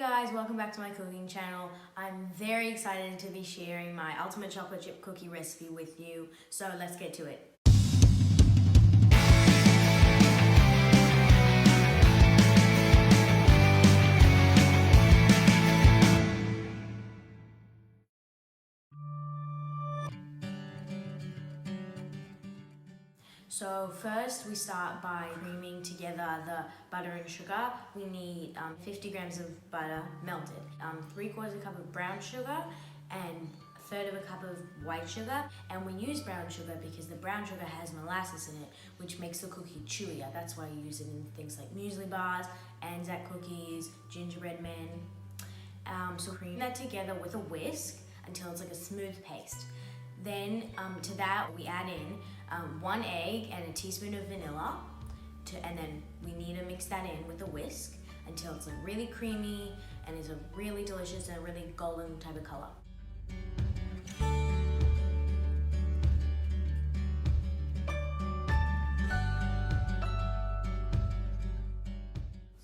guys, welcome back to my cooking channel. I'm very excited to be sharing my ultimate chocolate chip cookie recipe with you, so let's get to it. So first we start by creaming together the butter and sugar. We need 50 grams of butter melted, 3/4 cup of brown sugar, and 1/3 of a cup of white sugar. And we use brown sugar because the brown sugar has molasses in it, which makes the cookie chewier. That's why you use it in things like muesli bars, Anzac cookies, gingerbread men. So cream that together with a whisk until it's like a smooth paste. Then to that we add in 1 egg and a teaspoon of vanilla, and then we need to mix that in with a whisk until it's like really creamy and is a really delicious and really golden type of color.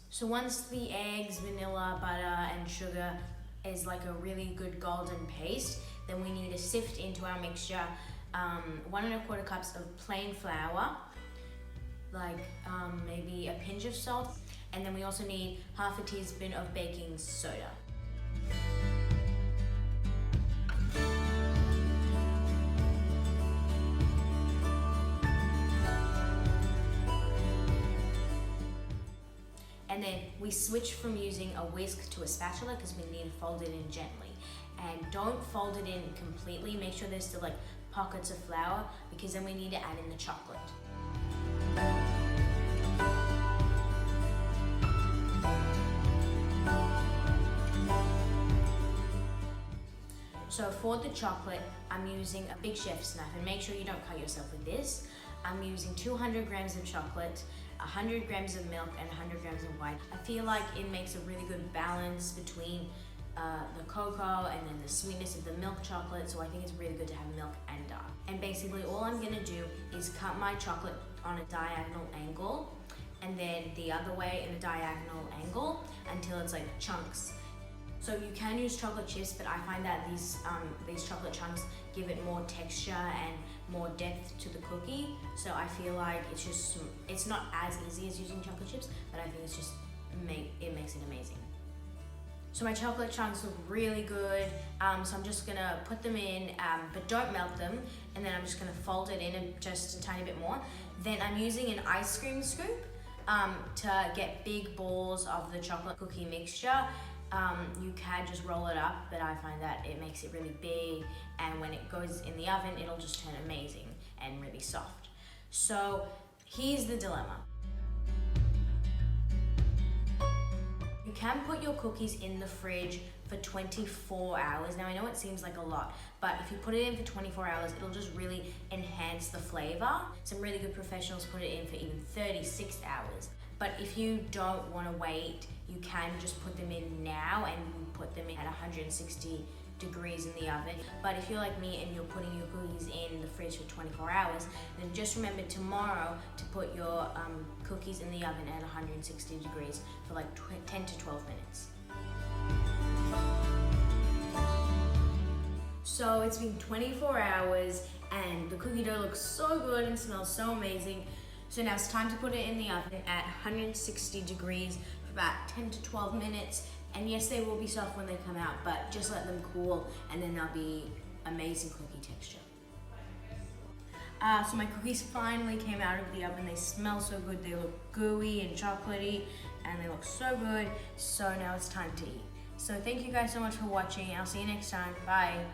So once the eggs, vanilla, butter, and sugar is like a really good golden paste, then we need to sift into our mixture 1 1/4 cups of plain flour, like maybe a pinch of salt, and then we also need 1/2 teaspoon of baking soda. And then we switch from using a whisk to a spatula because we need to fold it in gently. And don't fold it in completely. Make sure there's still like pockets of flour, because then we need to add in the chocolate. So for the chocolate, I'm using a big chef's knife, and make sure you don't cut yourself with this. I'm using 200 grams of chocolate, 100 grams of milk, and 100 grams of white. I feel like it makes a really good balance between the cocoa and then the sweetness of the milk chocolate, so I think it's really good to have milk and dark. And basically all I'm gonna do is cut my chocolate on a diagonal angle, and then the other way in a diagonal angle until it's like chunks. So you can use chocolate chips, but I find that these chocolate chunks give it more texture and more depth to the cookie. So I feel like it's not as easy as using chocolate chips, but I think it makes it amazing. So my chocolate chunks look really good. So I'm just gonna put them in, but don't melt them. And then I'm just gonna fold it in just a tiny bit more. Then I'm using an ice cream scoop to get big balls of the chocolate cookie mixture. You can just roll it up, but I find that it makes it really big, and when it goes in the oven, it'll just turn amazing and really soft. So here's the dilemma. You can put your cookies in the fridge for 24 hours. Now I know it seems like a lot, but if you put it in for 24 hours, it'll just really enhance the flavor. Some really good professionals put it in for even 36 hours. But if you don't want to wait, you can just put them in now and put them in at 160 degrees in the oven. But if you're like me and you're putting your cookies in the fridge for 24 hours, then just remember tomorrow to put your cookies in the oven at 160 degrees for like 10 to 12 minutes. So it's been 24 hours and the cookie dough looks so good and smells so amazing. So now it's time to put it in the oven at 160 degrees for about 10 to 12 minutes. And yes, they will be soft when they come out, but just let them cool and then they'll be amazing cookie texture. So my cookies finally came out of the oven. They smell so good. They look gooey and chocolatey and they look so good. So now it's time to eat. So thank you guys so much for watching. I'll see you next time. Bye.